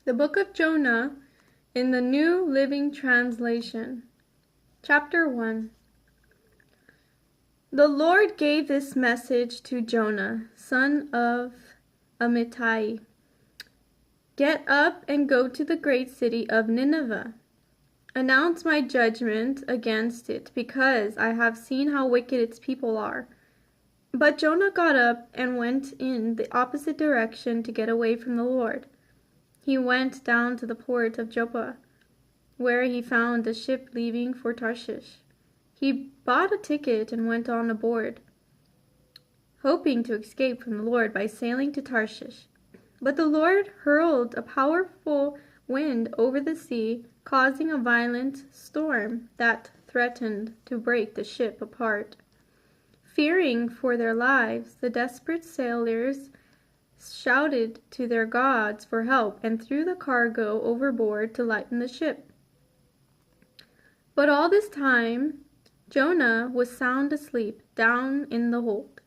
The Book of Jonah in the New Living Translation. Chapter 1. The Lord gave this message to Jonah, son of Amittai. Get up and go to the great city of Nineveh. Announce my judgment against it, because I have seen how wicked its people are. But Jonah got up and went in the opposite direction to get away from the Lord. He went down to the port of Joppa, where he found a ship leaving for Tarshish. He bought a ticket and went on aboard, hoping to escape from the Lord by sailing to Tarshish. But the Lord hurled a powerful wind over the sea, causing a violent storm that threatened to break the ship apart. Fearing for their lives, the desperate sailors shouted to their gods for help and threw the cargo overboard to lighten the ship. But all this time, Jonah was sound asleep down in the hold.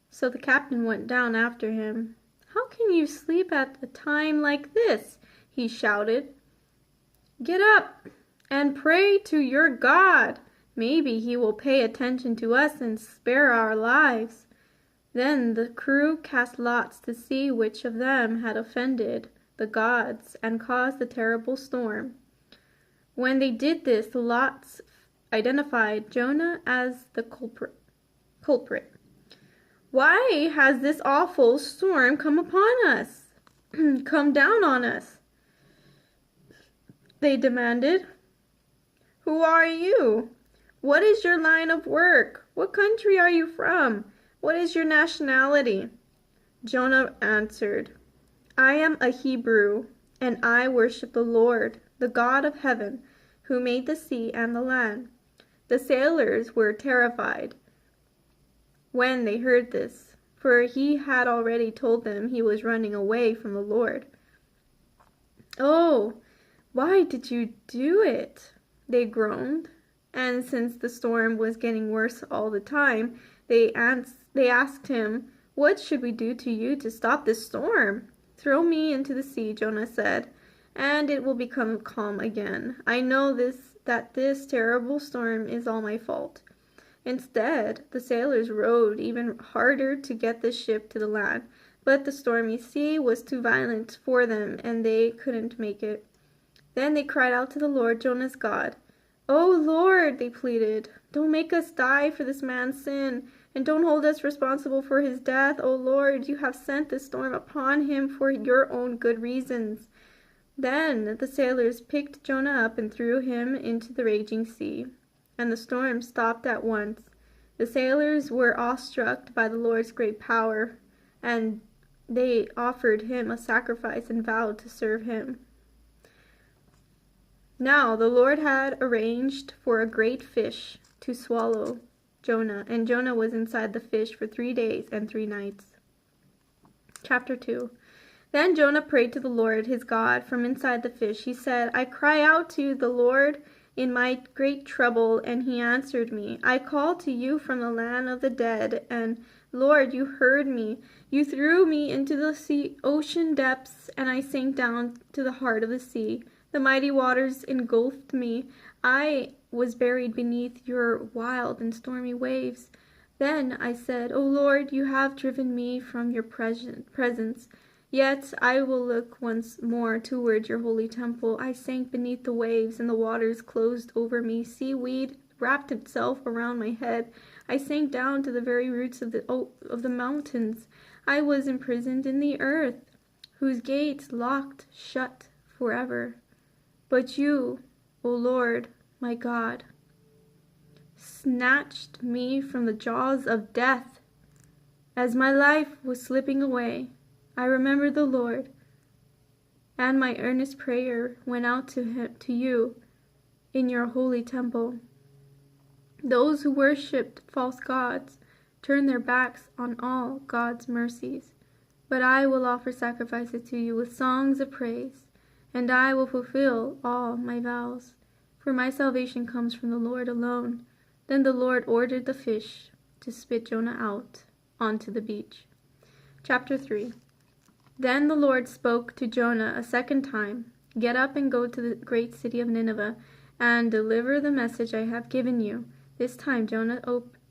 So the captain went down after him. "How can you sleep at a time like this?" he shouted. "Get up and pray to your God. Maybe he will pay attention to us and spare our lives." Then the crew cast lots to see which of them had offended the gods and caused the terrible storm. When they did this, the lots identified Jonah as the culprit. "Why has this awful storm come upon us? Come down on us," they demanded. "Who are you? What is your line of work? What country are you from? What is your nationality?" Jonah answered, "I am a Hebrew, and I worship the Lord, the God of heaven, who made the sea and the land." The sailors were terrified when they heard this, for he had already told them he was running away from the Lord. "Oh, why did you do it?" they groaned. And since the storm was getting worse all the time, they asked him, "What should we do to you to stop this storm?" "Throw me into the sea," Jonah said, "and it will become calm again. I know that this terrible storm is all my fault." Instead, the sailors rowed even harder to get the ship to the land, but the stormy sea was too violent for them, and they couldn't make it. Then they cried out to the Lord, Jonah's God. "Oh Lord," they pleaded, "don't make us die for this man's sin, and don't hold us responsible for his death. Oh Lord, you have sent this storm upon him for your own good reasons." Then the sailors picked Jonah up and threw him into the raging sea, and the storm stopped at once. The sailors were awestruck by the Lord's great power, and they offered him a sacrifice and vowed to serve him. Now the Lord had arranged for a great fish to swallow Jonah, and Jonah was inside the fish for 3 days and 3 nights. Chapter 2. Then Jonah prayed to the Lord his God from inside the fish. He said, "I cry out to the Lord in my great trouble, and he answered me. I called to you from the land of the dead, and Lord, you heard me. You threw me into the ocean depths, and I sank down to the heart of the sea. The mighty waters engulfed me. I was buried beneath your wild and stormy waves. Then I said, 'O Lord, you have driven me from your presence. Yet I will look once more toward your holy temple.' I sank beneath the waves, and the waters closed over me. Seaweed wrapped itself around my head. I sank down to the very roots of the mountains. I was imprisoned in the earth, whose gates locked shut forever. But you, O Lord, my God, snatched me from the jaws of death. As my life was slipping away, I remembered the Lord, and my earnest prayer went out to you in your holy temple. Those who worshipped false gods turned their backs on all God's mercies. But I will offer sacrifices to you with songs of praise, and I will fulfill all my vows, for my salvation comes from the Lord alone." Then the Lord ordered the fish to spit Jonah out onto the beach. Chapter 3. Then the Lord spoke to Jonah a second time. Get up and go to the great city of Nineveh, and deliver the message I have given you. This time Jonah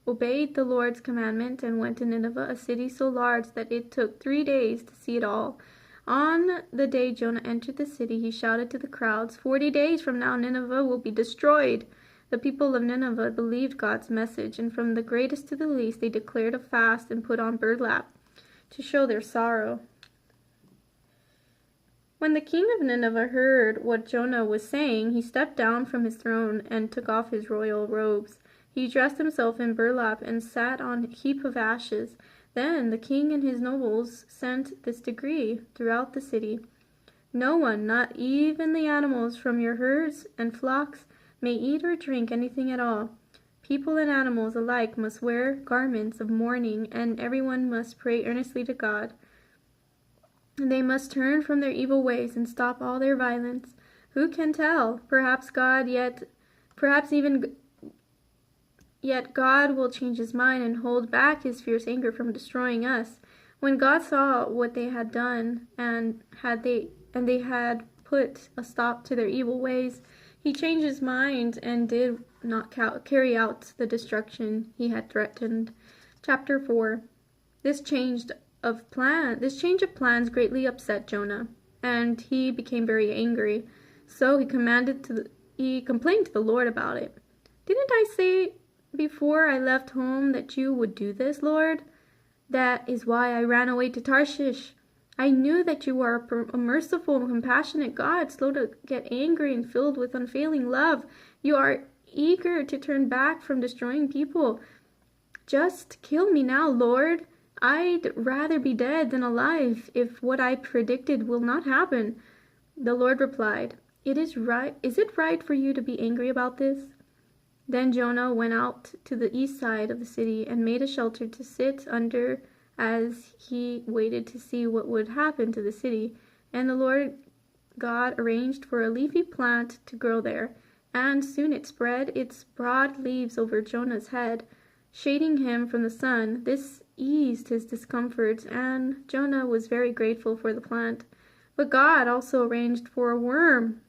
obeyed the Lord's commandment and went to Nineveh, a city so large that it took 3 days to see it all. On the day Jonah entered the city, he shouted to the crowds, 40 days from now Nineveh will be destroyed. The people of Nineveh believed God's message, and from the greatest to the least they declared a fast and put on burlap to show their sorrow. When the king of Nineveh heard what Jonah was saying, he stepped down from his throne and took off his royal robes. He dressed himself in burlap and sat on a heap of ashes. Then the king and his nobles sent this decree throughout the city. No one, not even the animals from your herds and flocks, may eat or drink anything at all. People and animals alike must wear garments of mourning, and everyone must pray earnestly to God. They must turn from their evil ways and stop all their violence. Who can tell? Perhaps God will change his mind and hold back his fierce anger from destroying us. When God saw what they had done and they had put a stop to their evil ways, he changed his mind and did not carry out the destruction he had threatened. Chapter 4. This change of plans greatly upset Jonah, and he became very angry. So he complained to the Lord about it. Didn't I say before I left home that you would do this, Lord? That is why I ran away to Tarshish. I knew that you are a merciful and compassionate God, slow to get angry and filled with unfailing love. You are eager to turn back from destroying people. Just kill me now, Lord. I'd rather be dead than alive if what I predicted will not happen. The Lord replied, Is it right for you to be angry about this? Then Jonah went out to the east side of the city and made a shelter to sit under as he waited to see what would happen to the city. And the Lord God arranged for a leafy plant to grow there, and soon it spread its broad leaves over Jonah's head, shading him from the sun. This eased his discomforts, and Jonah was very grateful for the plant. But God also arranged for a worm.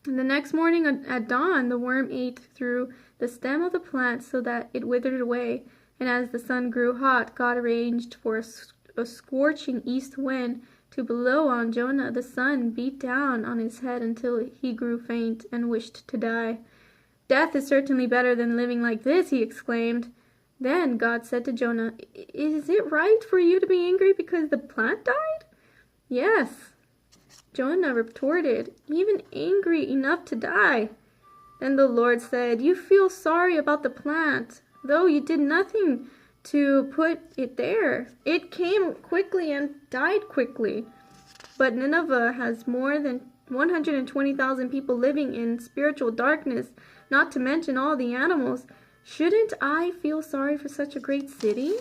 And the next morning at dawn, the worm ate through the stem of the plant so that it withered away. And as the sun grew hot, God arranged for a scorching east wind to blow on Jonah. The sun beat down on his head until he grew faint and wished to die. Death is certainly better than living like this, he exclaimed. Then God said to Jonah, Is it right for you to be angry because the plant died? Yes. Jonah retorted, Even angry enough to die. Then the Lord said, You feel sorry about the plant, though you did nothing to put it there. It came quickly and died quickly. But Nineveh has more than 120,000 people living in spiritual darkness, not to mention all the animals. Shouldn't I feel sorry for such a great city?